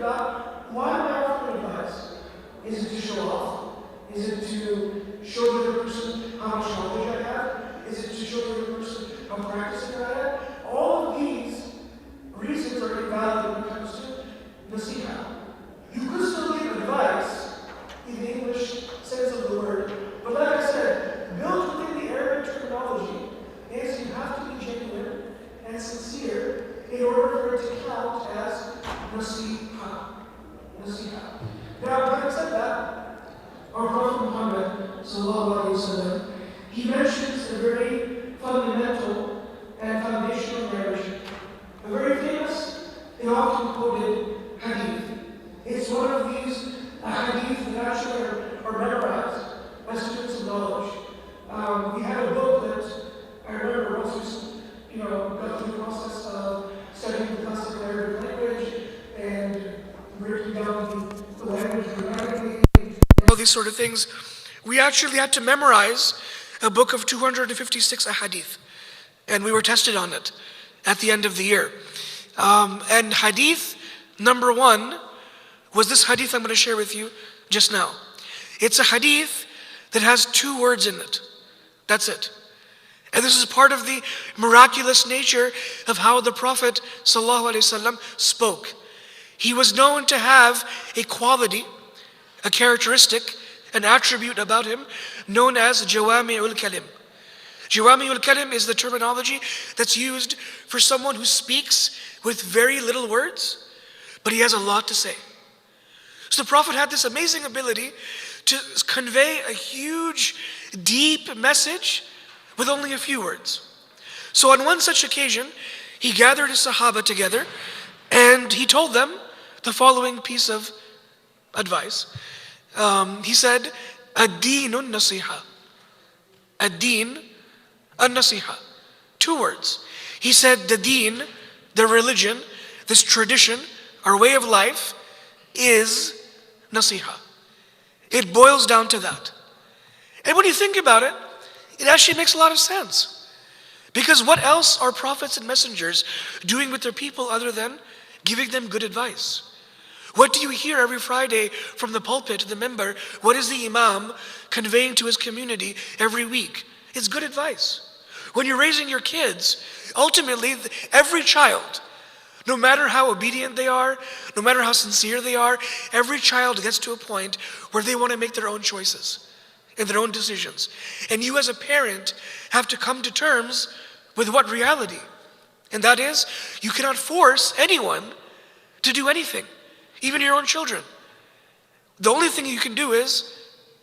about why am I offering advice? Is it to show off? Is it to show the other person how much knowledge I have? Is it to show the other person how practicing I am? All of these reasons are invalid when it comes to Naseeha. You could still give advice in the English sense of the word, but like I said, built within the Arabic terminology is you have to be genuine and sincere in order for it to count as Naseeha. Naseeha. Now, having said that, our Prophet Muhammad, sallallahu alaihi wasallam, he mentions a very fundamental and foundational narration, a very famous and often quoted hadith. It's one of these hadith that actually are memorized by students of knowledge. We had a book that I remember once we got through the process of studying the classical Arabic language and breaking down the language grammatically, all these sort of things. We actually had to memorize a book of 256 ahadith, and we were tested on it at the end of the year. And hadith number 1 was this hadith I'm going to share with you just now. It's a hadith that has 2 words in it. That's it. And this is part of the miraculous nature of how the Prophet ﷺ spoke. He was known to have a quality, a characteristic, an attribute about him known as Jawami'ul Kalim. Jawami'ul Kalim is the terminology that's used for someone who speaks with very little words, but he has a lot to say. So the Prophet had this amazing ability to convey a huge, deep message with only a few words. So on one such occasion, he gathered his Sahaba together and he told them the following piece of advice. He said, Ad-deenun nasiha. Ad-deen, an-nasiha. 2 words. He said the deen, the religion, this tradition, our way of life is nasiha. It boils down to that. And when you think about it, it actually makes a lot of sense. Because what else are prophets and messengers doing with their people other than giving them good advice? What do you hear every Friday from the pulpit to the member? What is the Imam conveying to his community every week? It's good advice. When you're raising your kids, ultimately every child, no matter how obedient they are, no matter how sincere they are, every child gets to a point where they want to make their own choices and their own decisions. And you as a parent have to come to terms with what reality. And that is, you cannot force anyone to do anything, even your own children. The only thing you can do is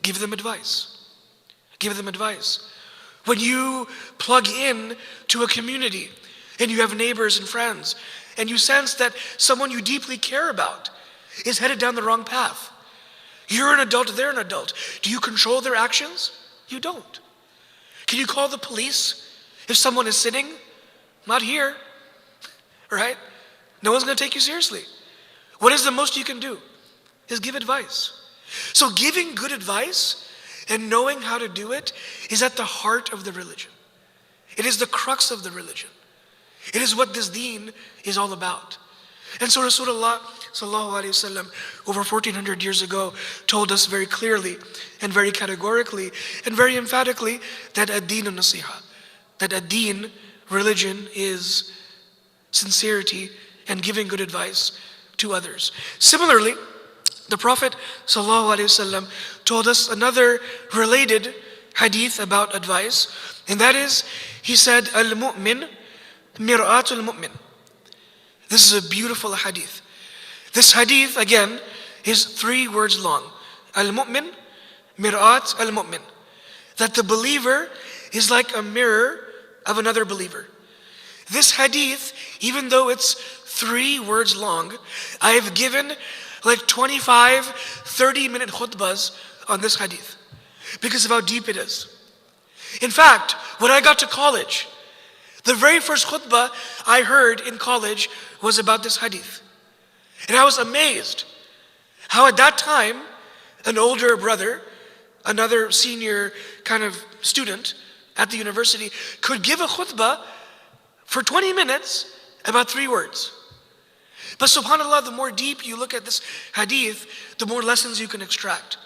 give them advice. Give them advice. When you plug in to a community and you have neighbors and friends, and you sense that someone you deeply care about is headed down the wrong path. You're an adult, they're an adult. Do you control their actions? You don't. Can you call the police if someone is sinning? Not here, right? No one's going to take you seriously. What is the most you can do? Is give advice. So giving good advice and knowing how to do it is at the heart of the religion. It is the crux of the religion. It is what this deen is all about. And so Rasulullah sallallahu alaihi wasallam over 1400 years ago told us very clearly and very categorically and very emphatically that ad-deen nasiha, that ad-deen, religion, is sincerity and giving good advice to others. Similarly, the Prophet sallallahu alaihi wasallam told us another related hadith about advice, and that is, he said, al-mu'min mir'atul mu'min. This is a beautiful hadith. This hadith, again, is 3 words long. Al-mu'min, mir'at al-mu'min. That the believer is like a mirror of another believer. This hadith, even though it's 3 words long, I have given like 25, 30-minute khutbahs on this hadith because of how deep it is. In fact, when I got to college, the very first khutbah I heard in college was about this hadith. And I was amazed how at that time, an older brother, another senior kind of student at the university, could give a khutbah for 20 minutes about 3 words. But subhanAllah, the more deep you look at this hadith, the more lessons you can extract.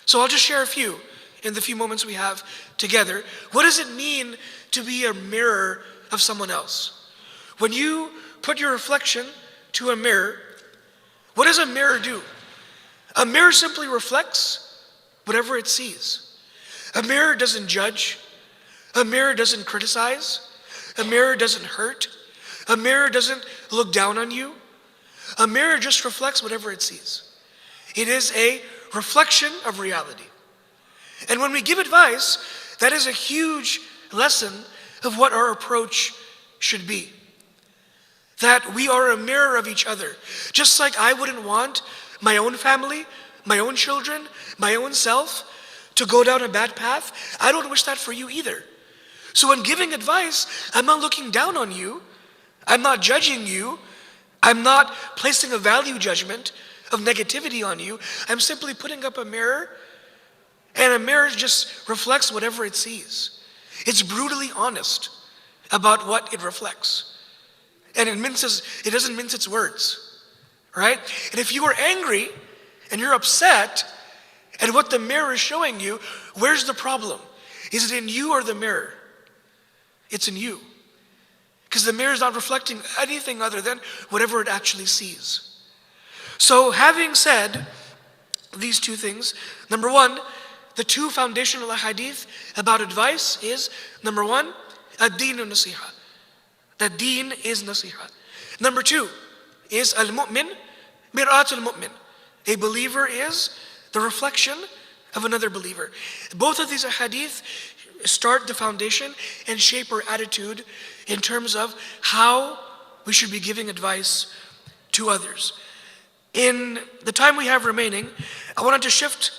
So I'll just share a few in the few moments we have together. What does it mean to be a mirror of someone else? When you put your reflection to a mirror, what does a mirror do? A mirror simply reflects whatever it sees. A mirror doesn't judge. A mirror doesn't criticize. A mirror doesn't hurt. A mirror doesn't look down on you. A mirror just reflects whatever it sees. It is a reflection of reality. And when we give advice, that is a huge lesson of what our approach should be. That we are a mirror of each other. Just like I wouldn't want my own family, my own children, my own self to go down a bad path, I don't wish that for you either. So when giving advice, I'm not looking down on you. I'm not judging you. I'm not placing a value judgment of negativity on you. I'm simply putting up a mirror, and a mirror just reflects whatever it sees. It's brutally honest about what it reflects. And it doesn't mince its words, right? And if you are angry and you're upset at what the mirror is showing you, where's the problem? Is it in you or the mirror? It's in you. Because the mirror is not reflecting anything other than whatever it actually sees. So having said these two things, number one, the two foundational hadith about advice is, number one, ad-deen Naseeha. That deen is Naseeha. Number two is al-mu'min, mir'at al-mu'min. A believer is the reflection of another believer. Both of these hadith start the foundation and shape our attitude in terms of how we should be giving advice to others. In the time we have remaining, I wanted to shift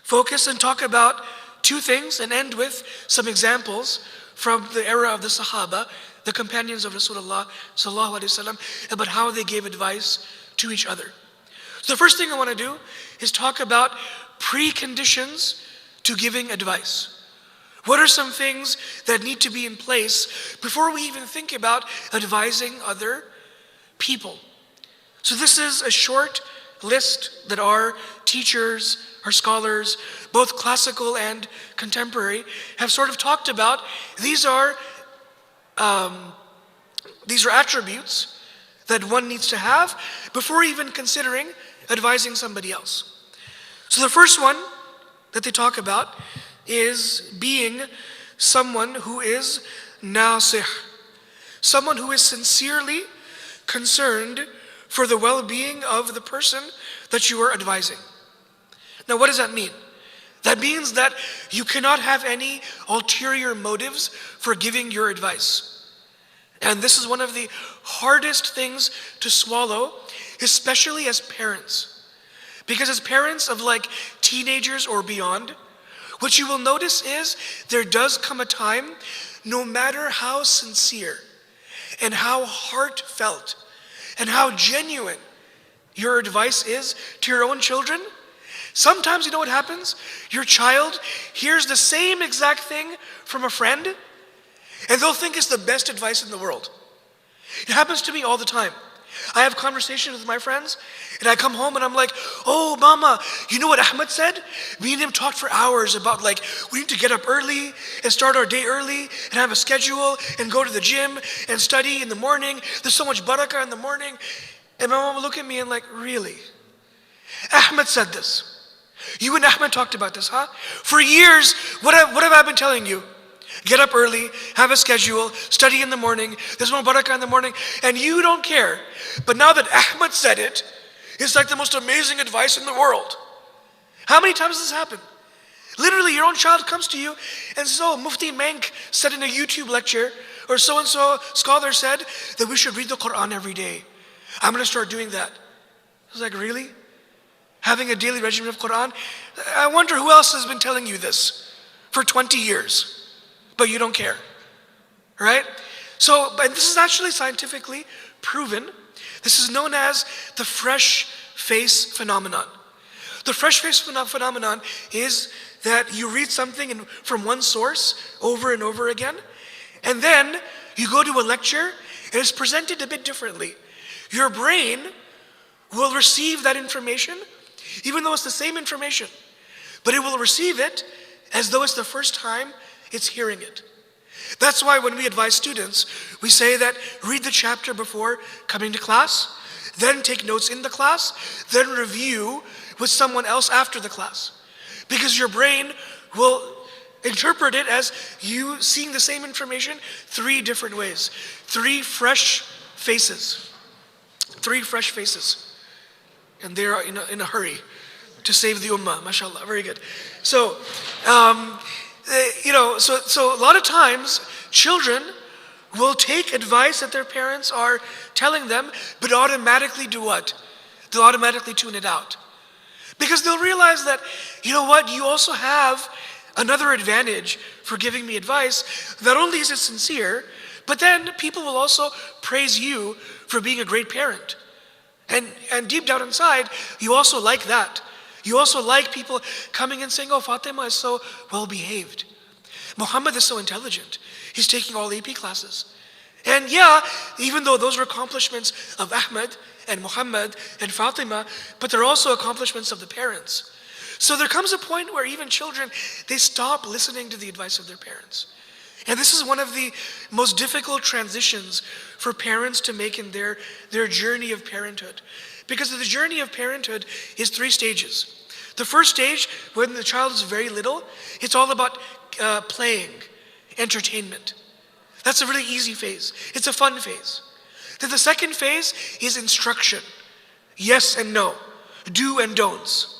focus and talk about two things and end with some examples from the era of the Sahaba, the companions of Rasulullah sallallahu alaihi wasallam, about how they gave advice to each other. So the first thing I want to do is talk about preconditions to giving advice. What are some things that need to be in place before we even think about advising other people? So this is a short list that our teachers, our scholars, both classical and contemporary, have sort of talked about. These are attributes that one needs to have before even considering advising somebody else. So the first one that they talk about is being someone who is Naseeha, someone who is sincerely concerned for the well-being of the person that you are advising. Now, what does that mean? That means that you cannot have any ulterior motives for giving your advice. And this is one of the hardest things to swallow, especially as parents. Because as parents of like teenagers or beyond, what you will notice is there does come a time, no matter how sincere and how heartfelt and how genuine your advice is to your own children, sometimes you know what happens? Your child hears the same exact thing from a friend and they'll think it's the best advice in the world. It happens to me all the time. I have conversations with my friends and I come home and I'm like, oh mama, you know what Ahmed said? Me and him talked for hours about like, we need to get up early and start our day early and have a schedule and go to the gym and study in the morning. There's so much barakah in the morning. And my mom would look at me and like, really? Ahmed said this. You and Ahmed talked about this, huh? For years, what have I been telling you? Get up early, have a schedule, study in the morning, there's more barakah in the morning, and you don't care. But now that Ahmed said it, it's like the most amazing advice in the world. How many times does this happen? Literally, your own child comes to you and says, oh, Mufti Menk said in a YouTube lecture, or so-and-so scholar said that we should read the Quran every day. I'm going to start doing that. I was like, really? Having a daily regimen of Quran? I wonder who else has been telling you this for 20 years. But you don't care, right? So, but this is actually scientifically proven. This is known as the fresh face phenomenon. The fresh face phenomenon is that you read something from one source over and over again, and then you go to a lecture and it's presented a bit differently. Your brain will receive that information, even though it's the same information, but it will receive it as though it's the first time it's hearing it. That's why when we advise students, we say that read the chapter before coming to class, then take notes in the class, then review with someone else after the class. Because your brain will interpret it as you seeing the same information 3 different ways. 3 fresh faces. 3 fresh faces. And they are in a hurry to save the ummah, mashallah, very good. So, so a lot of times, children will take advice that their parents are telling them, but automatically do what? They'll automatically tune it out. Because they'll realize that, you know what, you also have another advantage for giving me advice. Not only is it sincere, but then people will also praise you for being a great parent. And deep down inside, you also like that. You also like people coming and saying, oh, Fatima is so well behaved. Muhammad is so intelligent. He's taking all AP classes. And yeah, even though those are accomplishments of Ahmed and Muhammad and Fatima, but they're also accomplishments of the parents. So there comes a point where even children, they stop listening to the advice of their parents. And this is one of the most difficult transitions for parents to make in their journey of parenthood. Because the journey of parenthood is 3 stages. The first stage, when the child is very little, it's all about playing, entertainment. That's a really easy phase. It's a fun phase. Then the second phase is instruction. Yes and no. Do and don'ts.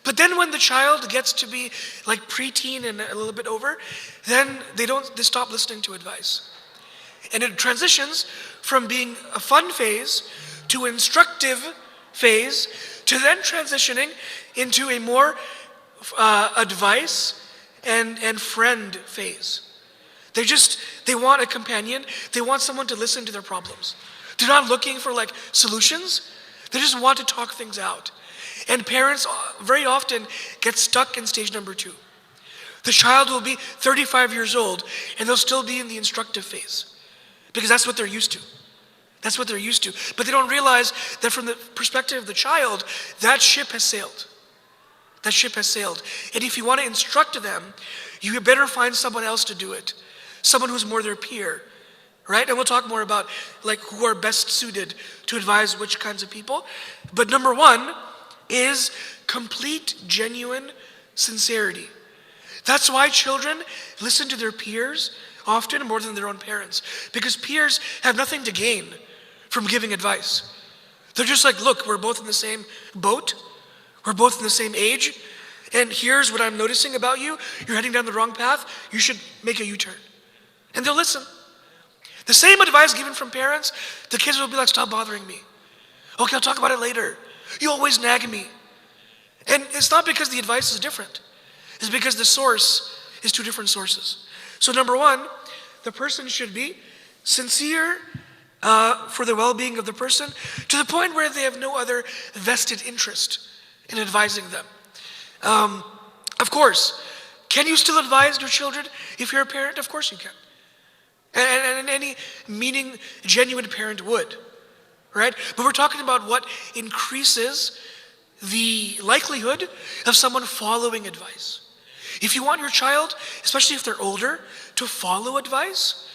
But then when the child gets to be like preteen and a little bit over, then they stop listening to advice. And it transitions from being a fun phase to instructive phase to then transitioning into a more advice and friend phase. They want a companion. They want someone to listen to their problems. They're not looking for like solutions. They just want to talk things out. And parents very often get stuck in stage number 2. The child will be 35 years old and they'll still be in the instructive phase because that's what they're used to. That's what they're used to. But they don't realize that from the perspective of the child, that ship has sailed. That ship has sailed. And if you want to instruct them, you better find someone else to do it. Someone who's more their peer, right? And we'll talk more about like who are best suited to advise which kinds of people. But number 1 is complete, genuine sincerity. That's why children listen to their peers often more than their own parents, because peers have nothing to gain from giving advice. They're just like, look, we're both in the same boat, we're both in the same age, and here's what I'm noticing about you. You're heading down the wrong path. You should make a U-turn. And they'll listen. The same advice given from parents, the kids will be like, stop bothering me. Okay, I'll talk about it later. You always nag me. And it's not because the advice is different. It's because the source is 2 different sources. So number 1, the person should be sincere for the well-being of the person to the point where they have no other vested interest in advising them. Of course, can you still advise your children if you're a parent? Of course you can. And any genuine parent would, right? But we're talking about what increases the likelihood of someone following advice. If you want your child, especially if they're older, to follow advice,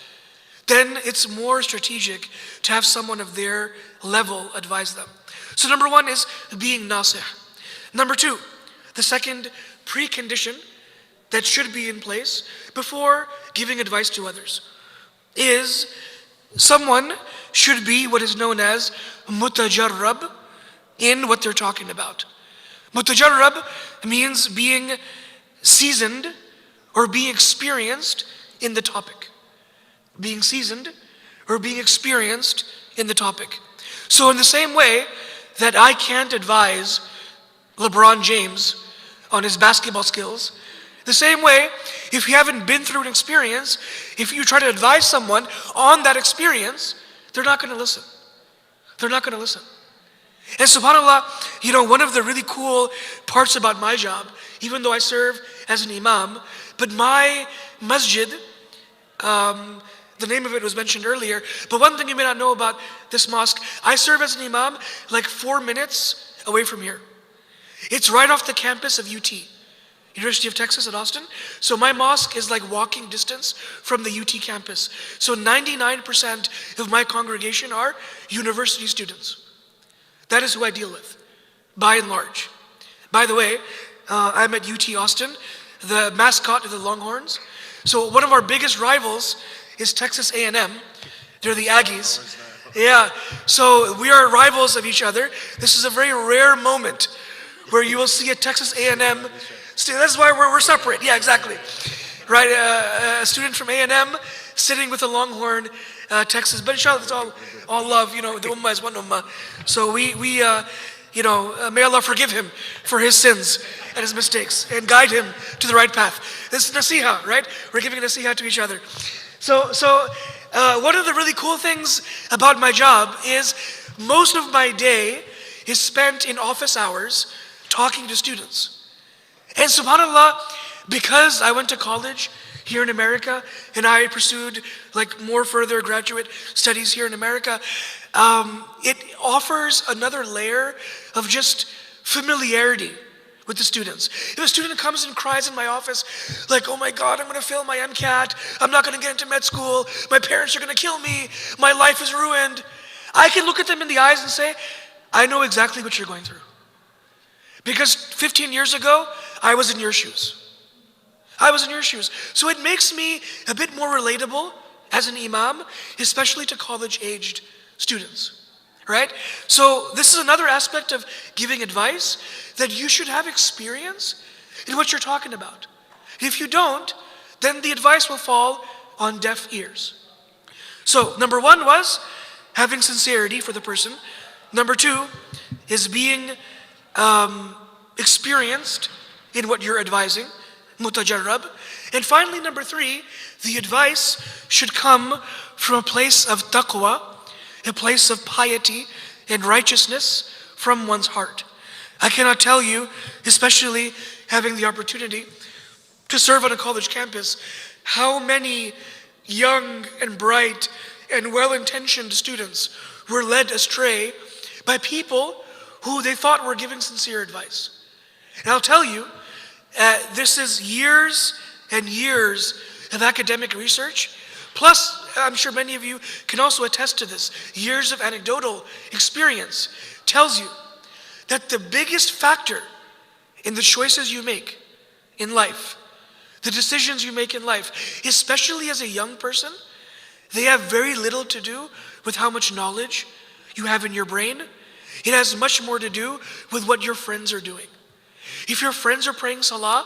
then it's more strategic to have someone of their level advise them. So number 1 is being Naseeha. Number 2, the second precondition that should be in place before giving advice to others is someone should be what is known as mutajarrab in what they're talking about. Mutajarrab means being seasoned or being experienced in the topic. Being seasoned or being experienced in the topic. So in the same way that I can't advise LeBron James on his basketball skills, the same way, if you haven't been through an experience, if you try to advise someone on that experience, they're not going to listen. They're not going to listen. And subhanAllah, one of the really cool parts about my job, even though I serve as an imam, but my masjid, The name of it was mentioned earlier. But one thing you may not know about this mosque, I serve as an imam like 4 minutes away from here. It's right off the campus of UT, University of Texas at Austin. So my mosque is like walking distance from the UT campus. So 99% of my congregation are university students. That is who I deal with, by and large. By the way, I'm at UT Austin. The mascot is the Longhorns. So one of our biggest rivals is Texas A&M. They're the Aggies. Yeah, so we are rivals of each other. This is a very rare moment where you will see a Texas A&M. That's why we're separate. Yeah, exactly. Right, a student from A&M sitting with a Longhorn, Texas. But inshallah, it's all love. You know, the ummah is one ummah. So we may Allah forgive him for his sins and his mistakes and guide him to the right path. This is Naseeha, right? We're giving Naseeha to each other. So one of the really cool things about my job is most of my day is spent in office hours talking to students. And subhanAllah, because I went to college here in America and I pursued like more further graduate studies here in America, it offers another layer of just familiarity with the students. If a student comes and cries in my office like, oh my God, I'm going to fail my MCAT, I'm not going to get into med school, my parents are going to kill me, my life is ruined, I can look at them in the eyes and say, I know exactly what you're going through. Because 15 years ago, I was in your shoes. I was in your shoes. So it makes me a bit more relatable as an imam, especially to college-aged students. Right? So this is another aspect of giving advice, that you should have experience in what you're talking about. If you don't, then the advice will fall on deaf ears. So number 1 was having sincerity for the person. Number 2 is being experienced in what you're advising, mutajarrab. And finally, number 3, the advice should come from a place of taqwa, a place of piety and righteousness from one's heart. I cannot tell you, especially having the opportunity to serve on a college campus, how many young and bright and well-intentioned students were led astray by people who they thought were giving sincere advice. And I'll tell you, this is years and years of academic research. Plus, I'm sure many of you can also attest to this. Years of anecdotal experience tells you that the biggest factor in the choices you make in life, the decisions you make in life, especially as a young person, they have very little to do with how much knowledge you have in your brain. It has much more to do with what your friends are doing. If your friends are praying salah,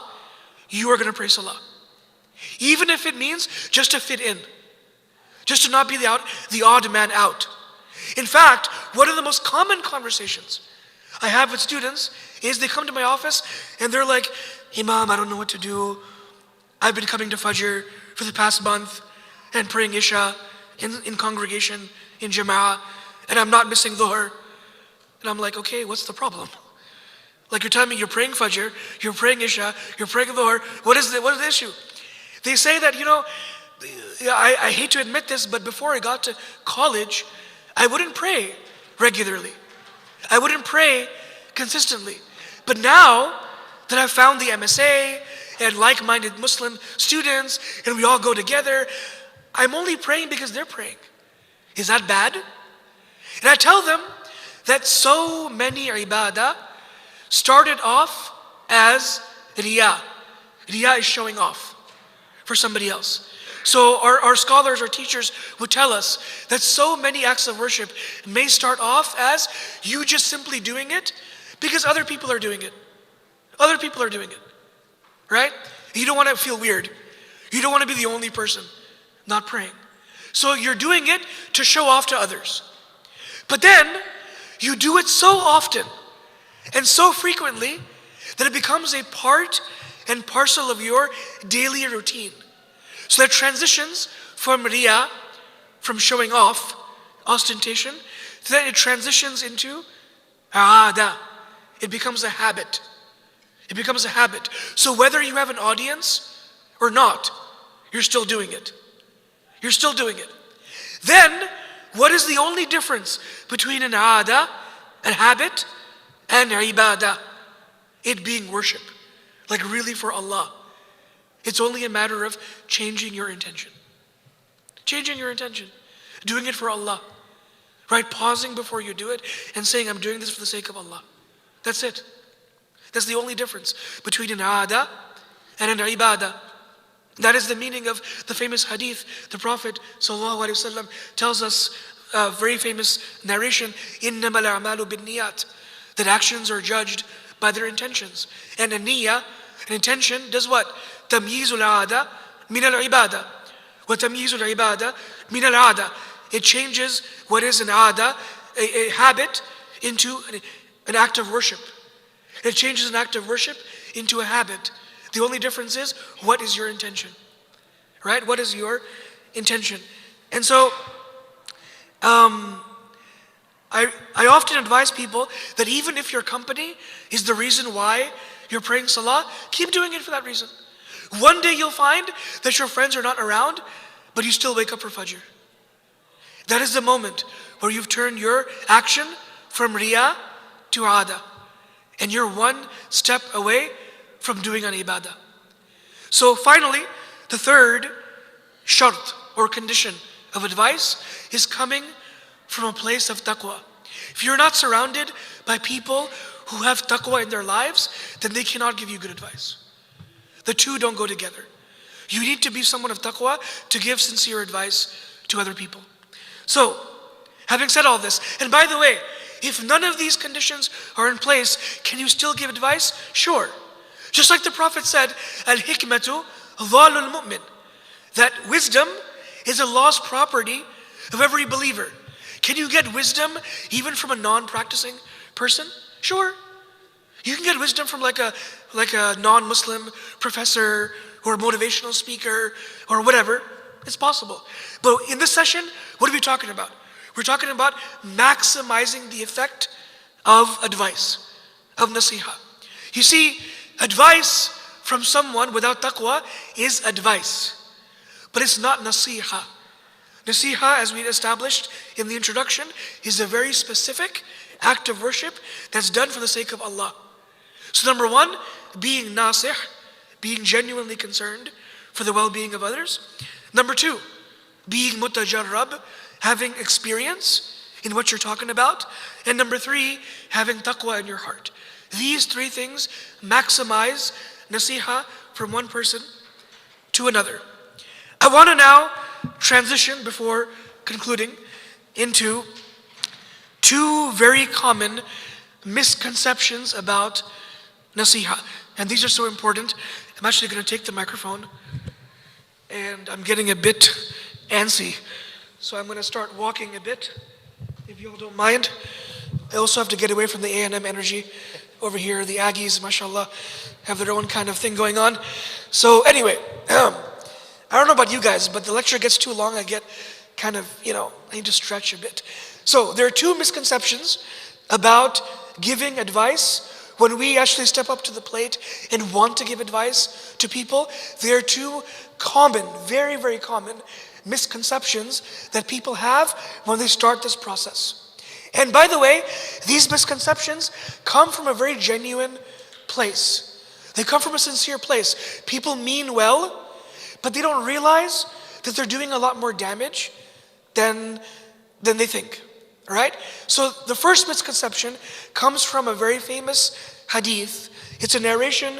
you are going to pray salah. Even if it means just to fit in. Just to not be the odd man out. In fact, one of the most common conversations I have with students is they come to my office and they're like, Imam, I don't know what to do. I've been coming to Fajr for the past month and praying Isha in congregation, in Jama'ah, and I'm not missing Dhuhr. And I'm like, okay, what's the problem? Like you're telling me you're praying Fajr, you're praying Isha, you're praying Dhuhr. What is the issue? They say that, I hate to admit this, but before I got to college, I wouldn't pray regularly. I wouldn't pray consistently. But now that I've found the MSA and like-minded Muslim students, and we all go together, I'm only praying because they're praying. Is that bad? And I tell them that so many ibadah started off as riyah. Riyah is showing off for somebody else. So our scholars, our teachers would tell us that so many acts of worship may start off as you just simply doing it because other people are doing it. Other people are doing it, right? You don't want to feel weird. You don't want to be the only person not praying. So you're doing it to show off to others. But then you do it so often and so frequently that it becomes a part and parcel of your daily routine. So that transitions from riyah, from showing off, ostentation, then it transitions into aada. It becomes a habit. It becomes a habit. So whether you have an audience or not, you're still doing it. You're still doing it. Then, what is the only difference between an aada, a habit, and ibadah? It being worship. Like really for Allah. It's only a matter of changing your intention. Changing your intention. Doing it for Allah. Right? Pausing before you do it and saying, I'm doing this for the sake of Allah. That's it. That's the only difference between an aada and an ibadah. That is the meaning of the famous hadith. The Prophet ﷺ tells us a very famous narration, إِنَّمَا الْأَعْمَالُ بِالنِّيَّاتِ, that actions are judged by their intentions. And a niyyah, an intention, does what? تَمْيِيزُ الْعَادَةِ مِنَ الْعِبَادَةِ وَتَمْيِيزُ الْعِبَادَةِ مِنَ الْعَادَةِ. It changes what is an aada, a habit, into an act of worship. It changes an act of worship into a habit. The only difference is, what is your intention? Right? What is your intention? And so, I often advise people that even if your company is the reason why you're praying salah, keep doing it for that reason. One day you'll find that your friends are not around, but you still wake up for Fajr. That is the moment where you've turned your action from riyah to aada. And you're one step away from doing an ibadah. So finally, the third shart or condition of advice is coming from a place of taqwa. If you're not surrounded by people who have taqwa in their lives, then they cannot give you good advice. The two don't go together. You need to be someone of taqwa to give sincere advice to other people. So, having said all this, and by the way, if none of these conditions are in place, can you still give advice? Sure. Just like the Prophet said, Al-hikmatu dhalul mu'min, that wisdom is Allah's property of every believer. Can you get wisdom even from a non-practicing person? Sure. You can get wisdom from like a non-Muslim professor or a motivational speaker or whatever. It's possible. But in this session, what are we talking about? We're talking about maximizing the effect of advice, of naseeha. You see, advice from someone without taqwa is advice, but it's not naseeha. Naseeha, as we established in the introduction, is a very specific act of worship that's done for the sake of Allah. So number one, being nasih, being genuinely concerned for the well-being of others. Number two, being mutajarrab, having experience in what you're talking about. And number three, having taqwa in your heart. These three things maximize naseeha from one person to another. I want to now transition, before concluding, into two very common misconceptions about naseeha. And these are so important. I'm actually going to take the microphone, and I'm getting a bit antsy. So I'm going to start walking a bit, if you all don't mind. I also have to get away from the A&M energy over here. The Aggies, mashallah, have their own kind of thing going on. So anyway, I don't know about you guys, but the lecture gets too long. I get kind of, I need to stretch a bit. So there are two misconceptions about giving advice. When we actually step up to the plate and want to give advice to people, there are two common, very, very common misconceptions that people have when they start this process. And by the way, these misconceptions come from a very genuine place. They come from a sincere place. People mean well, but they don't realize that they're doing a lot more damage than they think. Right? So the first misconception comes from a very famous hadith. It's a narration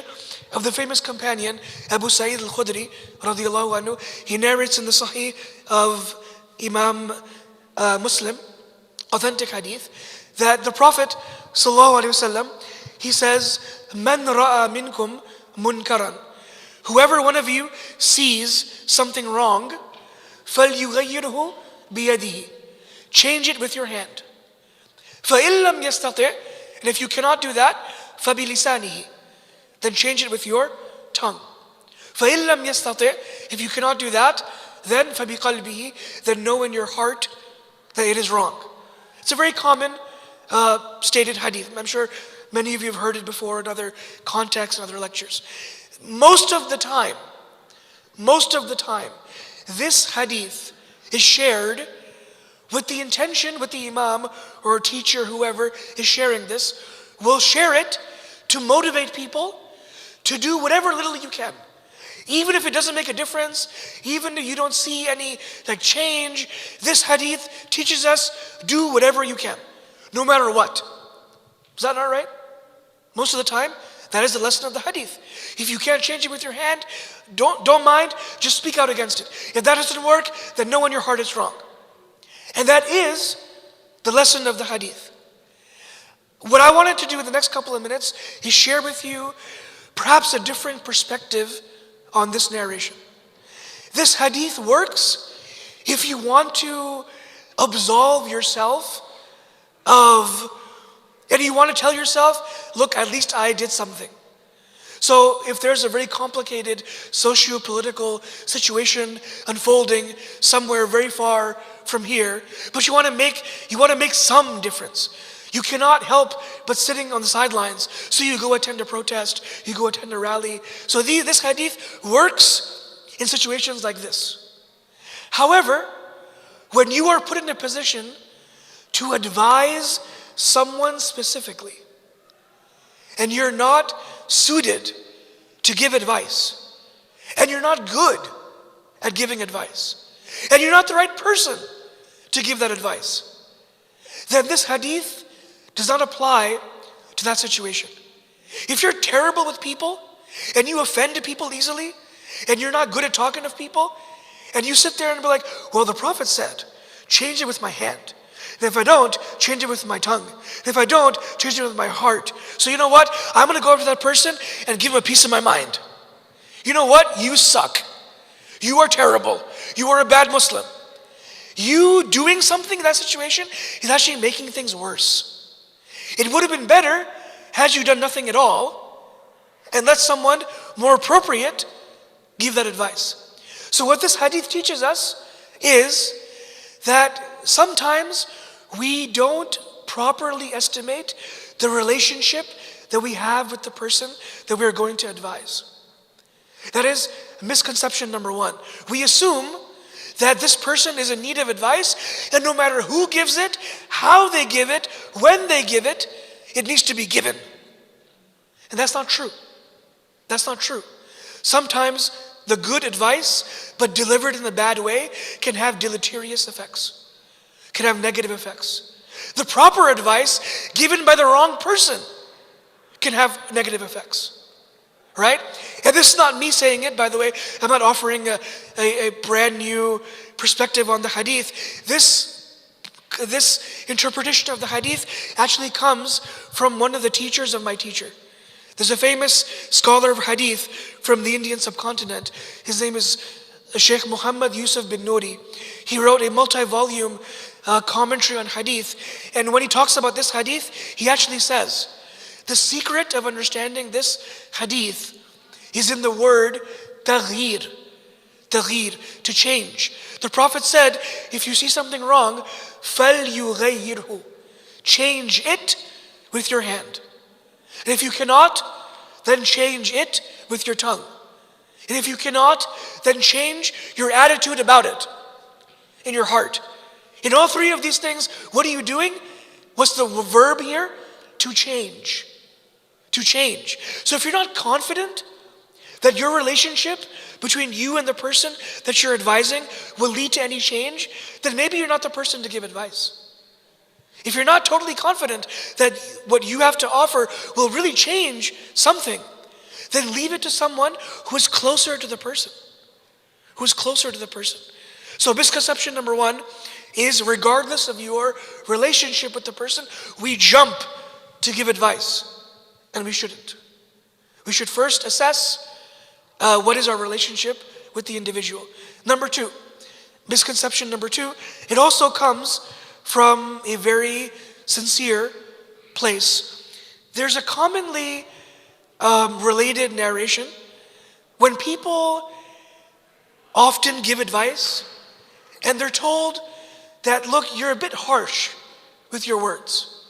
of the famous companion Abu Sa'id al-Khudri radiyallahu anhu. He narrates in the Sahih of Imam Muslim, authentic hadith, that the Prophet sallallahu alaihi wasallam, he says, "Man ra'a minkum munkaran." Whoever one of you sees something wrong, فَلْيُغَيِّرْهُ بِيَدِهِ. Change it with your hand. فَإِن لَمْ يَسْتَطِعْ. And if you cannot do that, فَبِلِسَانِهِ. Then change it with your tongue. فَإِن لَمْ يَسْتَطِعْ. If you cannot do that, then فَبِقَلْبِهِ. Then know in your heart that it is wrong. It's a very common stated hadith. I'm sure many of you have heard it before in other contexts and other lectures. Most of the time, this hadith is shared with the intention, with the imam or teacher, whoever is sharing this, will share it to motivate people to do whatever little you can. Even if it doesn't make a difference, even if you don't see any change, this hadith teaches us, do whatever you can, no matter what. Is that not right? Most of the time, that is the lesson of the hadith. If you can't change it with your hand, don't mind, just speak out against it. If that doesn't work, then know in your heart it's wrong. And that is the lesson of the hadith. What I wanted to do in the next couple of minutes is share with you perhaps a different perspective on this narration. This hadith works if you want to absolve yourself and you want to tell yourself, look, at least I did something. So if there's a very complicated socio-political situation unfolding somewhere very far from here, but you want to make some difference. You cannot help but sitting on the sidelines. So you go attend a protest, you go attend a rally. So this hadith works in situations like this. However, when you are put in a position to advise someone specifically, and you're not suited to give advice, and you're not good at giving advice, and you're not the right person to give that advice, then this hadith does not apply to that situation. If you're terrible with people, and you offend people easily, and you're not good at talking to people, and you sit there and be like, well, the Prophet said, change it with my hand. And if I don't, change it with my tongue. And if I don't, change it with my heart. So you know what? I'm going to go over to that person and give him a piece of my mind. You know what? You suck. You are terrible. You are a bad Muslim. You doing something in that situation is actually making things worse. It would have been better had you done nothing at all and let someone more appropriate give that advice. So what this hadith teaches us is that sometimes we don't properly estimate the relationship that we have with the person that we're going to advise. That is misconception number one. We assume that this person is in need of advice, and no matter who gives it, how they give it, when they give it, it needs to be given. And that's not true. That's not true. Sometimes the good advice, but delivered in a bad way, can have deleterious effects, can have negative effects. The proper advice given by the wrong person can have negative effects, right? And this is not me saying it, by the way. I'm not offering a brand new perspective on the hadith. This interpretation of the hadith actually comes from one of the teachers of my teacher. There's a famous scholar of hadith from the Indian subcontinent. His name is Sheikh Muhammad Yusuf bin Nouri. He wrote a multi-volume commentary on hadith. And when he talks about this hadith, he actually says, the secret of understanding this hadith is in the word taghir. Taghir, to change. The Prophet said, if you see something wrong, فَلْيُغَيِّرْهُ, change it with your hand. And if you cannot, then change it with your tongue. And if you cannot, then change your attitude about it in your heart. In all three of these things, what are you doing? What's the verb here? To change. To change. So if you're not confident that your relationship between you and the person that you're advising will lead to any change, then maybe you're not the person to give advice. If you're not totally confident that what you have to offer will really change something, then leave it to someone who is closer to the person. Who is closer to the person. So misconception number one is, regardless of your relationship with the person, we jump to give advice. And we shouldn't. We should first assess what is our relationship with the individual. Number two, misconception number two, it also comes from a very sincere place. There's a commonly related narration when people often give advice and they're told that, look, you're a bit harsh with your words.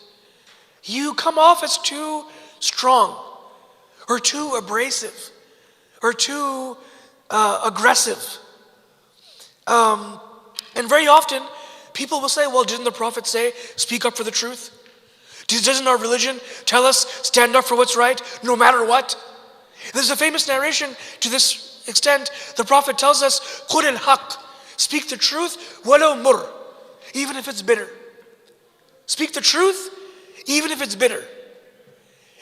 You come off as too strong or too abrasive or too aggressive. And very often, people will say, well, didn't the Prophet say, speak up for the truth? Doesn't our religion tell us, stand up for what's right, no matter what? There's a famous narration to this extent. The Prophet tells us, قُلِ الْحَقِّ, speak the truth, وَلَوْ مُرْ, even if it's bitter. Speak the truth, even if it's bitter.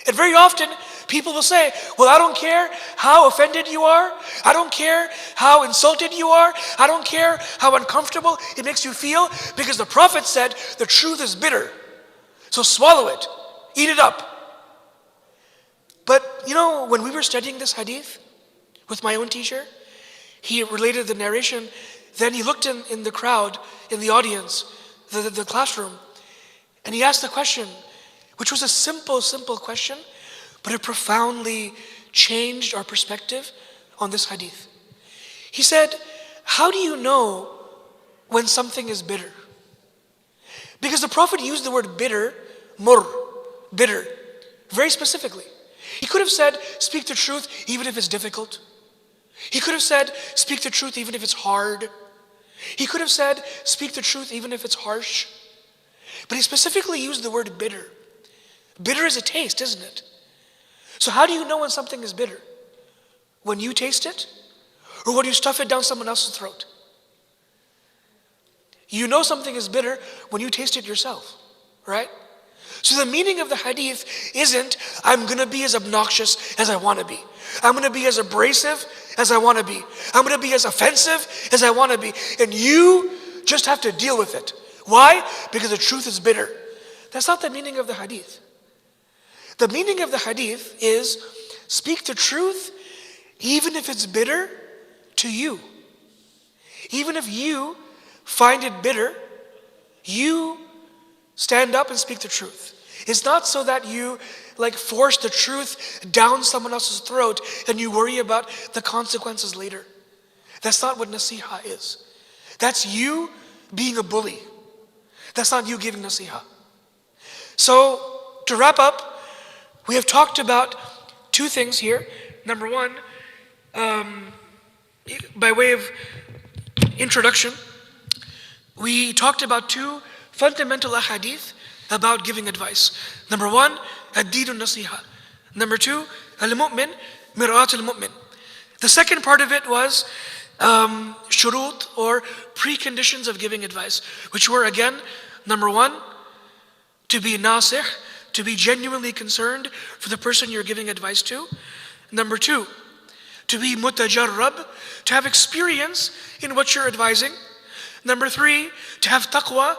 And very often, people will say, well, I don't care how offended you are. I don't care how insulted you are. I don't care how uncomfortable it makes you feel, because the Prophet said the truth is bitter. So swallow it, eat it up. But when we were studying this hadith with my own teacher, he related the narration. Then he looked in the crowd, in the audience, the classroom, and he asked the question, which was a simple question, but it profoundly changed our perspective on this hadith. He said, how do you know when something is bitter? Because the Prophet used the word bitter, mur, bitter, very specifically. He could have said, speak the truth even if it's difficult. He could have said, speak the truth even if it's hard. He could have said, speak the truth even if it's harsh. But he specifically used the word bitter. Bitter is a taste, isn't it? So how do you know when something is bitter? When you taste it? Or when you stuff it down someone else's throat? You know something is bitter when you taste it yourself, right? So the meaning of the hadith isn't, I'm going to be as obnoxious as I want to be. I'm going to be as abrasive as I want to be. I'm going to be as offensive as I want to be. And you just have to deal with it. Why? Because the truth is bitter. That's not the meaning of the hadith. The meaning of the hadith is, speak the truth even if it's bitter to you. Even if you find it bitter, you stand up and speak the truth. It's not so that you force the truth down someone else's throat and you worry about the consequences later. That's not what Naseeha is. That's you being a bully. That's not you giving Naseeha. So, to wrap up, we have talked about two things here. Number one, by way of introduction, we talked about two fundamental ahadith about giving advice. Number one, ad-deenu nasiha. Number two, al-mu'min mir'at al-mu'min. The second part of it was shurut, or preconditions of giving advice, which were, again, number one, to be nasih, to be genuinely concerned for the person you're giving advice to. Number two, to be mutajarrab, to have experience in what you're advising. Number three, to have taqwa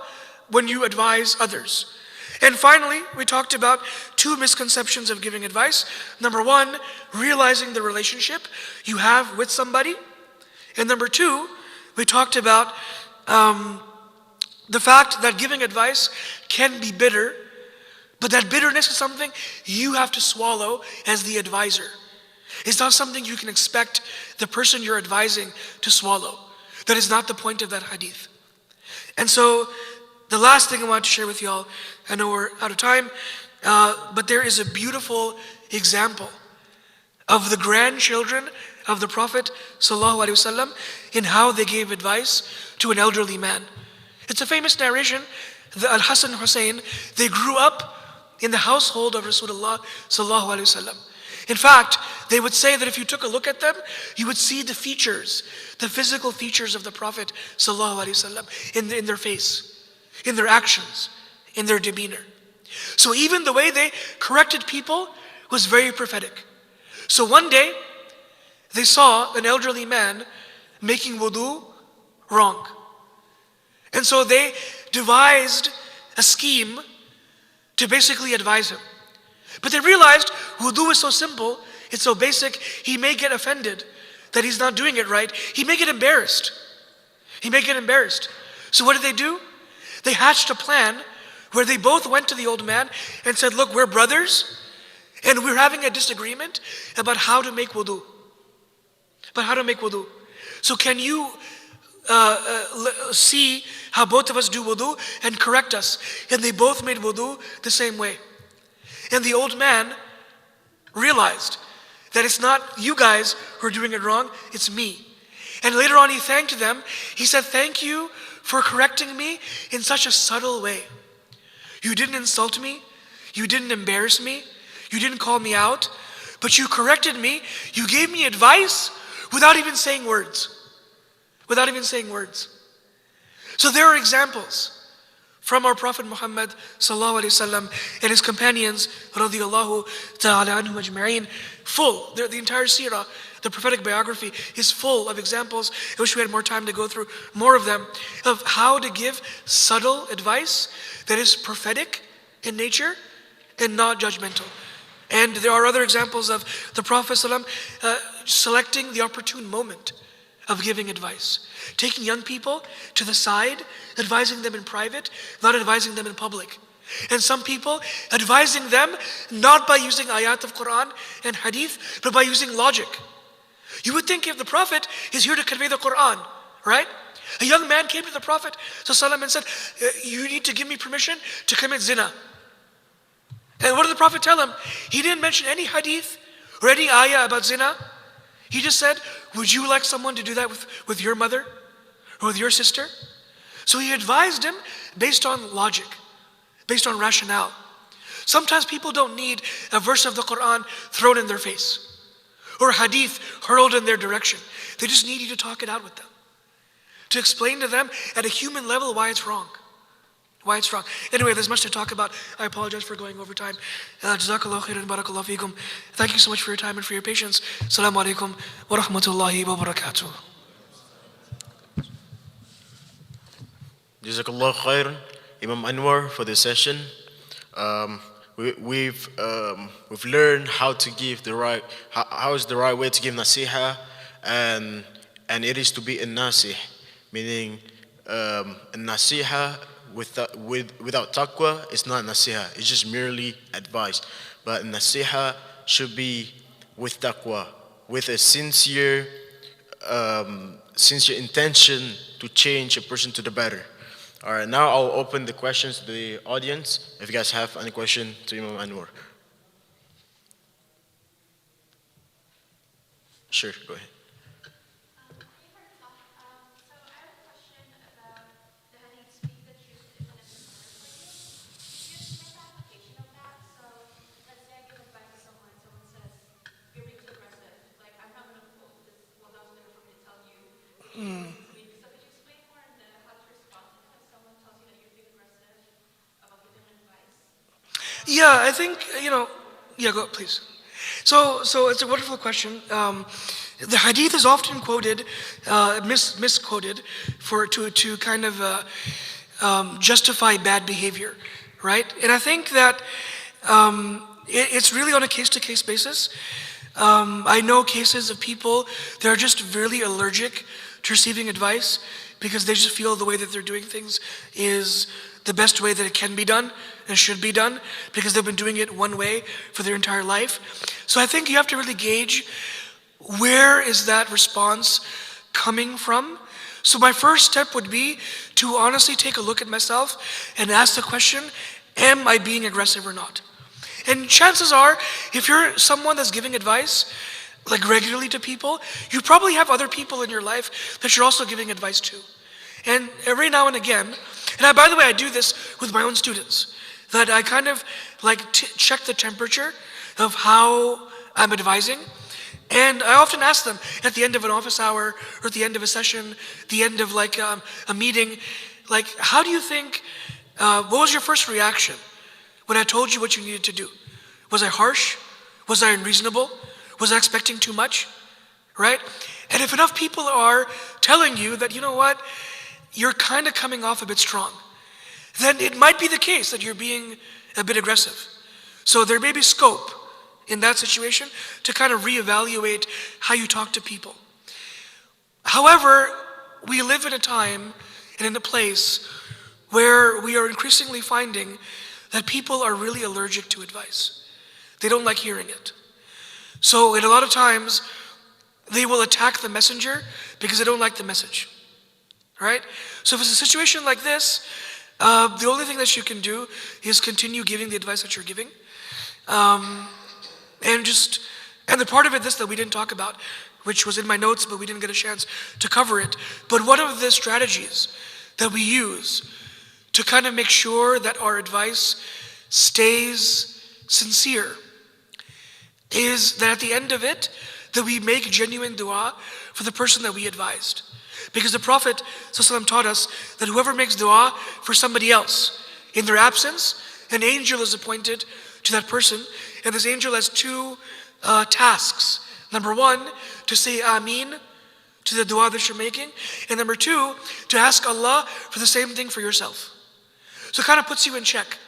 when you advise others. And finally, we talked about two misconceptions of giving advice. Number one, realizing the relationship you have with somebody. And number two, we talked about the fact that giving advice can be bitter, but that bitterness is something you have to swallow as the advisor. It's not something you can expect the person you're advising to swallow. That is not the point of that hadith. And so, the last thing I want to share with y'all, I know we're out of time, but there is a beautiful example of the grandchildren of the Prophet ﷺ in how they gave advice to an elderly man. It's a famous narration. The Al-Hasan and Hussein, they grew up in the household of Rasulullah ﷺ. In fact, they would say that if you took a look at them, you would see the features, the physical features of the Prophet ﷺ in their face, in their actions, in their demeanor. So even the way they corrected people was very prophetic. So one day, they saw an elderly man making wudu wrong. And so they devised a scheme to basically advise him. But they realized wudu is so simple, it's so basic, he may get offended that he's not doing it right. He may get embarrassed. So what did they do? They hatched a plan where they both went to the old man and said, look, we're brothers and we're having a disagreement about how to make wudu. So can you see how both of us do wudu and correct us? And they both made wudu the same way. And the old man realized that it's not you guys who are doing it wrong, it's me. And later on he thanked them. He said, thank you for correcting me in such a subtle way. You didn't insult me. You didn't embarrass me. You didn't call me out. But you corrected me. You gave me advice without even saying words. Without even saying words. So there are examples from our Prophet Muhammad sallallahu alaihi wasallam and his companions radiyallahu ta'ala anhum ajma'in, full. The entire seerah, the prophetic biography, is full of examples. I wish we had more time to go through more of them, of how to give subtle advice that is prophetic in nature and not judgmental. And there are other examples of the Prophet ﷺ, selecting the opportune moment of giving advice. Taking young people to the side, advising them in private, not advising them in public. And some people advising them not by using ayat of Quran and hadith, but by using logic. You would think if the Prophet is here to convey the Quran, right? A young man came to the Prophet ﷺ and said, you need to give me permission to commit zina. And what did the Prophet tell him? He didn't mention any hadith or any ayah about zina. He just said, would you like someone to do that with your mother or with your sister? So he advised him based on logic, based on rationale. Sometimes people don't need a verse of the Quran thrown in their face or a hadith hurled in their direction. They just need you to talk it out with them, to explain to them at a human level why it's wrong. Why it's wrong. Anyway, there's much to talk about. I apologize for going over time. Jazakallahu khairan, barakallahu feekum. Thank you so much for your time and for your patience. Assalamu alaikum wa rahmatullahi wa barakatuh. Jazakallahu khairan, Imam Anwer, for this session. We've learned how to give the right, how is the right way to give Naseeha, and it is to be a Nasih, meaning a Naseeha without taqwa, it's not Naseeha, it's just merely advice. But Naseeha should be with taqwa, with a sincere intention to change a person to the better. All right, now I'll open the questions to the audience. If you guys have any question to Imam Anwer. Sure, go ahead. Yeah, I think, yeah, go, please. So it's a wonderful question. The hadith is often quoted, misquoted, to kind of justify bad behavior, right? And I think that it's really on a case-to-case basis. I know cases of people that are just really allergic to receiving advice because they just feel the way that they're doing things is the best way that it can be done and should be done because they've been doing it one way for their entire life. So I think you have to really gauge where is that response coming from. So my first step would be to honestly take a look at myself and ask the question, am I being aggressive or not? And chances are, if you're someone that's giving advice like regularly to people, you probably have other people in your life that you're also giving advice to. And every now and again, and by the way, I do this with my own students, that I kind of like check the temperature of how I'm advising. And I often ask them at the end of an office hour or at the end of a session, the end of like a meeting, like, how do you think, what was your first reaction when I told you what you needed to do? Was I harsh? Was I unreasonable? Was I expecting too much? Right? And if enough people are telling you that, you know what, you're kind of coming off a bit strong, then it might be the case that you're being a bit aggressive. So there may be scope in that situation to kind of reevaluate how you talk to people. However, we live in a time and in a place where we are increasingly finding that people are really allergic to advice. They don't like hearing it. So in a lot of times, they will attack the messenger because they don't like the message, right? So if it's a situation like this, the only thing that you can do is continue giving the advice that you're giving. And the part of it, this that we didn't talk about which was in my notes, but we didn't get a chance to cover it. But one of the strategies that we use to kind of make sure that our advice stays sincere is that at the end of it, that we make genuine dua for the person that we advised. Because the Prophet ﷺ taught us that whoever makes dua for somebody else in their absence, an angel is appointed to that person, and this angel has two tasks. Number one, to say Ameen to the dua that you're making, and number two, to ask Allah for the same thing for yourself. So it kind of puts you in check,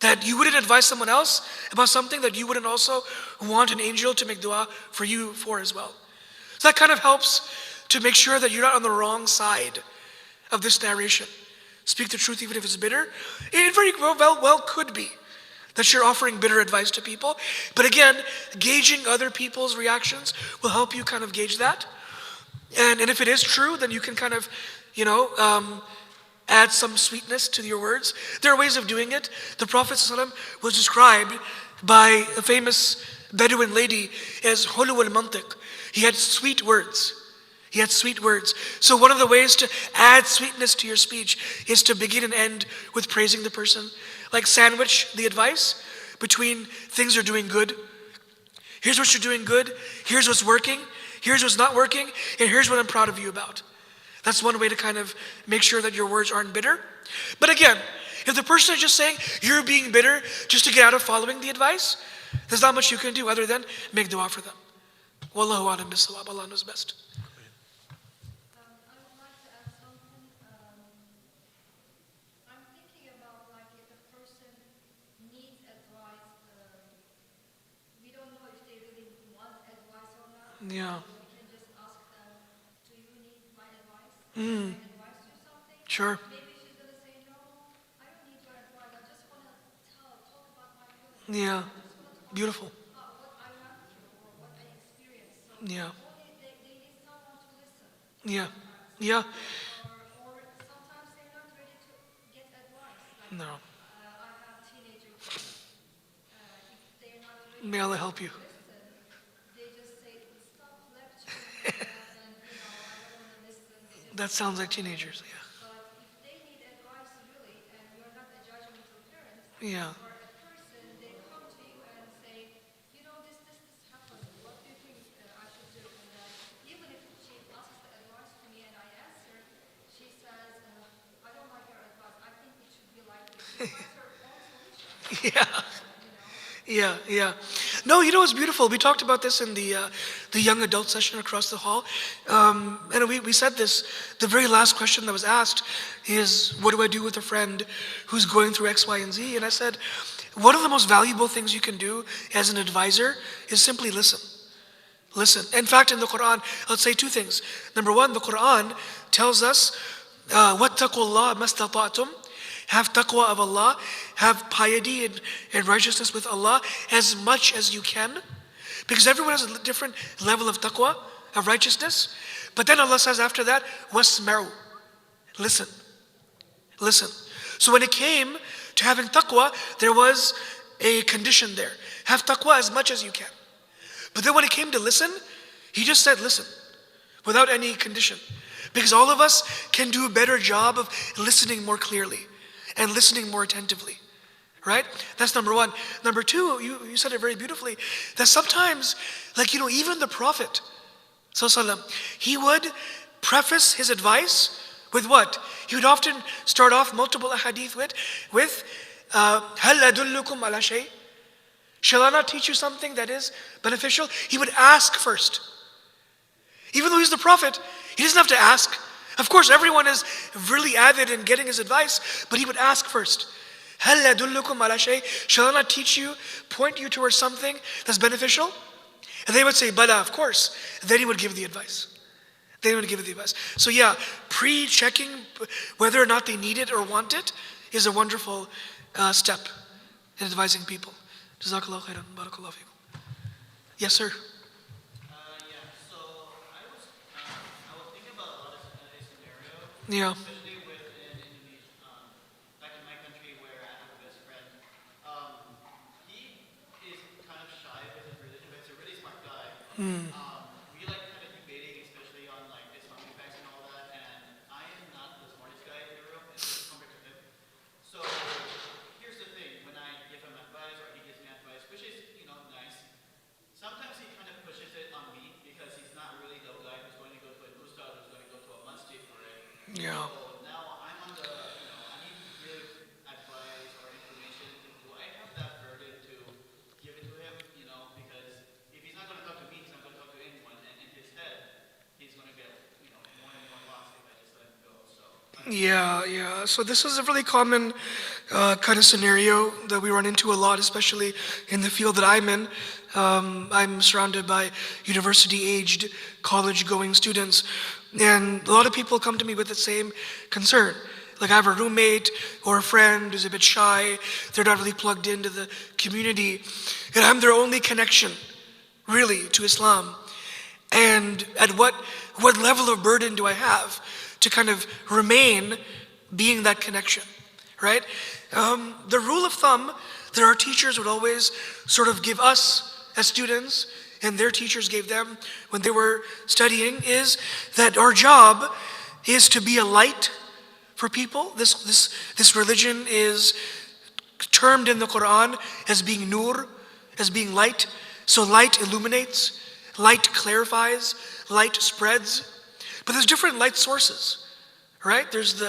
that you wouldn't advise someone else about something that you wouldn't also want an angel to make dua for you for as well. So that kind of helps to make sure that you're not on the wrong side of this narration. Speak the truth even if it's bitter. It very well could be that you're offering bitter advice to people. But again, gauging other people's reactions will help you kind of gauge that. And if it is true, then you can kind of, add some sweetness to your words. There are ways of doing it. The Prophet ﷺ was described by a famous Bedouin lady as hulu al-mantiq. He had sweet words. He had sweet words. So one of the ways to add sweetness to your speech is to begin and end with praising the person. Like sandwich the advice between things you're doing good. Here's what you're doing good. Here's what's working. Here's what's not working. And here's what I'm proud of you about. That's one way to kind of make sure that your words aren't bitter. But again, if the person is just saying you're being bitter just to get out of following the advice, there's not much you can do other than make dua for them. Wallahu a'lam bis-sawab. Allah knows best. I would like to add something. I'm thinking about like if a person needs advice, we don't know if they really want advice or not. Yeah. We can just ask them, do you need my advice? Mm. Can I advise you something? Sure. Maybe she's going to say, no, I don't need your advice. I just want to talk about my feelings. Yeah. I just want to talk Beautiful. about what I went through or what I experienced. So Yeah. only they need someone to listen. Yeah. Yeah. Or sometimes they're not ready to get advice. Like, No. I have teenagers. If they're not ready May Allah help you. to listen, they just say, stop lecturing me, and I don't want to listen. That sounds like teenagers. Yeah. But if they need advice really, and you're not a judgmental parent, Yeah. or a person, they come to you and say, this happened. What do you think I should do? And even if she asks the advice to me and I answer, she says, I don't like your advice. I think it should be like this. She finds her own solution. Yeah. Yeah. No, it's beautiful. We talked about this in the young adult session across the hall. And we said this, the very last question that was asked is, what do I do with a friend who's going through X, Y, and Z? And I said, one of the most valuable things you can do as an advisor is simply listen. Listen. In fact, in the Quran, I'll say two things. Number one, the Quran tells us, وَاتَّقُوا اللَّهَ مَا اسْتَطَعْتُمْ. Have taqwa of Allah, have piety and righteousness with Allah as much as you can. Because everyone has a different level of taqwa, of righteousness. But then Allah says after that, وَاسْمَعُوا. Listen. So when it came to having taqwa, there was a condition there. Have taqwa as much as you can. But then when it came to listen, he just said listen, without any condition. Because all of us can do a better job of listening more clearly and listening more attentively, right? That's number one. Number two, you said it very beautifully, that sometimes, even the Prophet, he would preface his advice with what? He would often start off multiple ahadith with هَلْ أَدُلُّكُمْ عَلَى شَيْءٍ. Shall I not teach you something that is beneficial? He would ask first. Even though he's the Prophet, he doesn't have to ask. Of course, everyone is really avid in getting his advice, but he would ask first. هَلْ أَدُلُّكُمْ عَلَى شَيْءٍ. Shall I not teach you, point you towards something that's beneficial? And they would say, Bala, of course. Then he would give the advice. So yeah, pre-checking whether or not they need it or want it is a wonderful step in advising people. Jazakallah khairan. Barakallahu feekum. Yes, sir. Yeah. Especially within Indonesia, back in my country where I have a best friend. He is kind of shy with his religion, but he's a really smart guy. We like kind of Yeah. So now I'm on the, I need to give advice or information. Do I have that burden to give it to him? Because if he's not going to talk to me, he's not going to talk to anyone. And in his head, he's going to get, more and more lost if I just let him go. So, Yeah, yeah. So this is a really common kind of scenario that we run into a lot, especially in the field that I'm in. I'm surrounded by university-aged, college-going students, and a lot of people come to me with the same concern. Like I have a roommate or a friend who's a bit shy, they're not really plugged into the community, and I'm their only connection, really, to Islam. And at what level of burden do I have to kind of remain being that connection, right? The rule of thumb that our teachers would always sort of give us as students, and their teachers gave them when they were studying, is that our job is to be a light for people. This religion is termed in the Quran as being nur, as being light. So light illuminates, light clarifies, light spreads. But there's different light sources, right? There's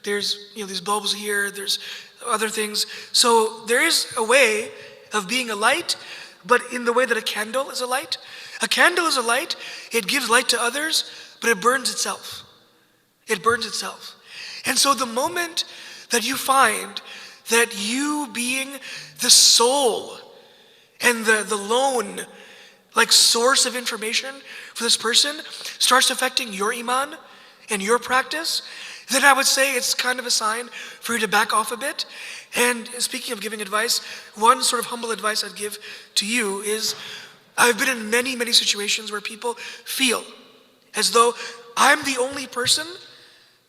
these bulbs here, there's other things. So there is a way of being a light, but in the way that a candle is a light. A candle is a light, it gives light to others, but it burns itself. It burns itself. And so the moment that you find that you being the soul and the lone like source of information for this person starts affecting your iman and your practice, then I would say it's kind of a sign for you to back off a bit. And speaking of giving advice, one sort of humble advice I'd give to you is, I've been in many, many situations where people feel as though I'm the only person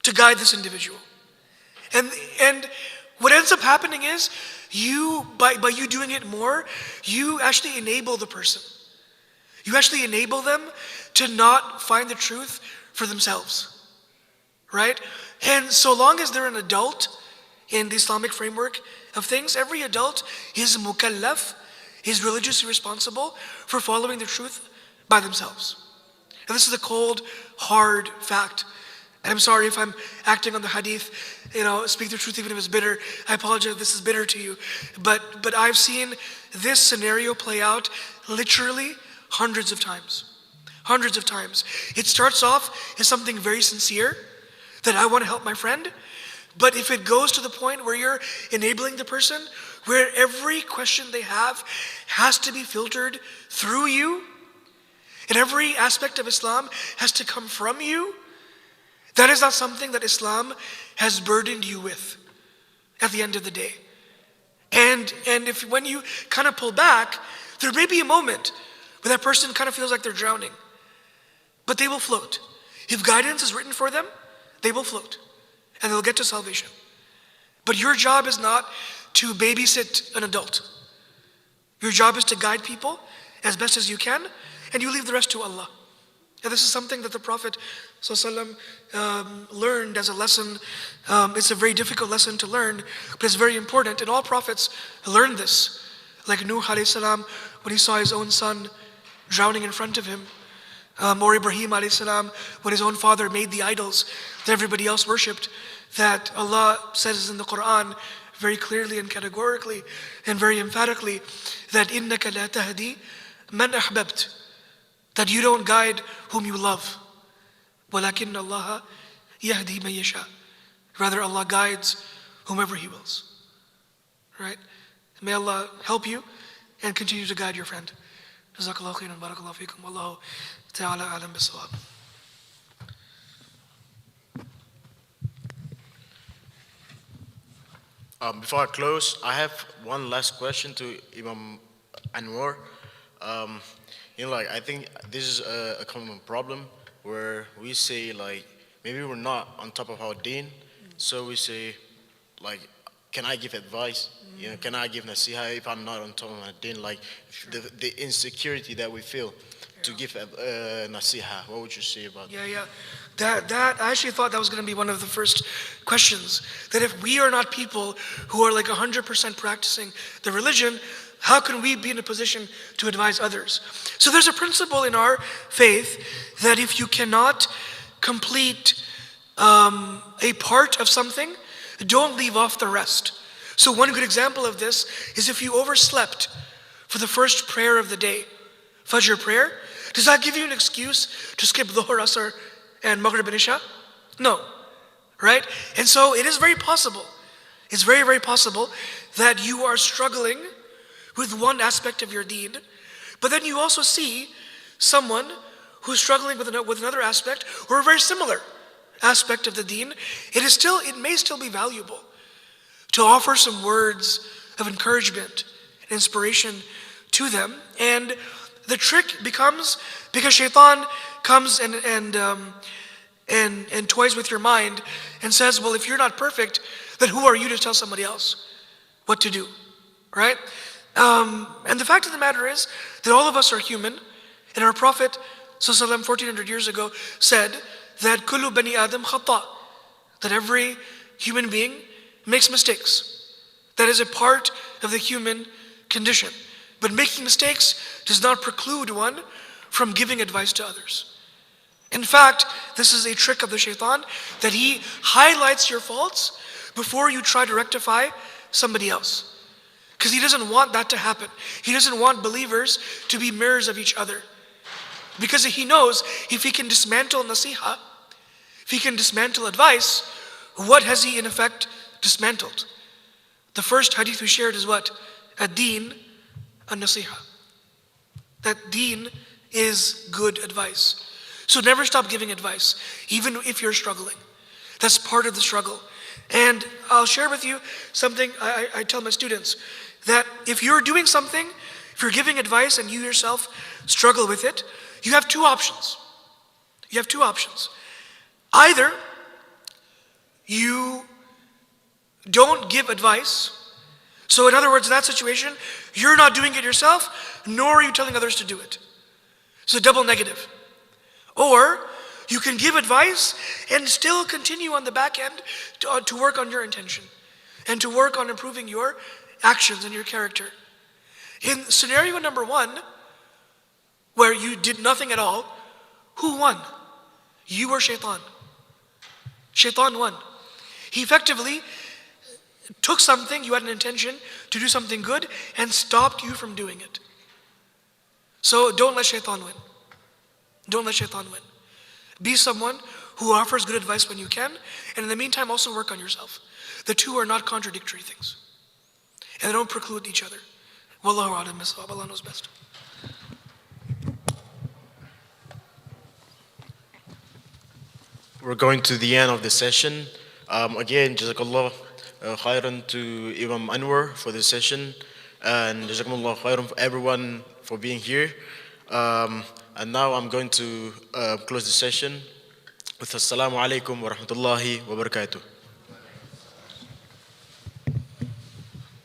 to guide this individual. And what ends up happening is, by you doing it more, you actually enable the person. You actually enable them to not find the truth for themselves, right? And so long as they're an adult in the Islamic framework of things, every adult is mukallaf, is religiously responsible for following the truth by themselves. And this is a cold, hard fact. And I'm sorry if I'm acting on the hadith, speak the truth even if it's bitter. I apologize if this is bitter to you. But I've seen this scenario play out literally hundreds of times. Hundreds of times. It starts off as something very sincere, that I want to help my friend. But if it goes to the point where you're enabling the person, where every question they have has to be filtered through you, and every aspect of Islam has to come from you, that is not something that Islam has burdened you with at the end of the day. And if when you kind of pull back, there may be a moment where that person kind of feels like they're drowning, but they will float. If guidance is written for them, they will float and they'll get to salvation. But your job is not to babysit an adult. Your job is to guide people as best as you can, and you leave the rest to Allah. And this is something that the Prophet ﷺ learned as a lesson. It's a very difficult lesson to learn, but it's very important. And all prophets learned this. Like Nuh alayhi salam, when he saw his own son drowning in front of him. Or Ibrahim alayhi salam, when his own father made the idols that everybody else worshipped, that Allah says in the Quran very clearly and categorically and very emphatically that إِنَّكَ لَا تَهْدِي مَنْ أَحْبَبْتَ, that you don't guide whom you love. وَلَكِنَّ اللَّهَ يَهْدِي مَن يَشَاءُ, rather Allah guides whomever He wills. Right? May Allah help you and continue to guide your friend. Jazakallahu khairan, barakallahu feekum, wallahu ta'ala alam bisawab. Before I close, I have one last question to Imam Anwer. I think this is a common problem where we say maybe we're not on top of our deen, so we say can I give advice? Can I give Naseeha if I'm not on top of my deen? The insecurity that we feel to give Naseeha. What would you say about that? Yeah. That I actually thought that was going to be one of the first questions. That if we are not people who are 100% practicing the religion, how can we be in a position to advise others? So there's a principle in our faith that if you cannot complete a part of something, don't leave off the rest. So one good example of this is if you overslept for the first prayer of the day, Fajr prayer, does that give you an excuse to skip Dhuhr, Asr, and Maghrib and Isha? No, right? And so it is very possible, it's very, very possible that you are struggling with one aspect of your deen, but then you also see someone who's struggling with another aspect or a very similar aspect of the deen. It may still be valuable to offer some words of encouragement and inspiration to them. And the trick becomes, because shaitan comes and toys with your mind and says, well, if you're not perfect, then who are you to tell somebody else what to do, right? And the fact of the matter is that all of us are human, and our Prophet ﷺ 1400 years ago said that kullu bani adam khata, that every human being makes mistakes. That is a part of the human condition. But making mistakes does not preclude one from giving advice to others. In fact, this is a trick of the shaitan, that he highlights your faults before you try to rectify somebody else. Because he doesn't want that to happen. He doesn't want believers to be mirrors of each other. Because he knows if he can dismantle Naseeha, if he can dismantle advice, what has he in effect dismantled? The first hadith we shared is what? Ad-deen an-Naseeha. That deen is good advice. So never stop giving advice, even if you're struggling. That's part of the struggle. And I'll share with you something I tell my students, that if you're doing something, if you're giving advice and you yourself struggle with it, you have two options. You have two options. Either you don't give advice. So in other words, in that situation, you're not doing it yourself, nor are you telling others to do it. It's a double negative. Or you can give advice and still continue on the back end to work on your intention and to work on improving your actions and your character. In scenario number one, where you did nothing at all, who won? You or shaitan? Shaitan won. He effectively took something, you had an intention to do something good, and stopped you from doing it. So don't let shaitan win. Don't let shaitan win. Be someone who offers good advice when you can, and in the meantime also work on yourself. The two are not contradictory things. And they don't preclude each other. Wallahu a'lam bissawab. Allah knows best. We're going to the end of the session. Again, Jazakallah khairan to Imam Anwer for this session, and Jazakumullah khairan for everyone for being here. And now I'm going to close the session with Assalamu alaikum wa rahmatullahi wa barakatuh.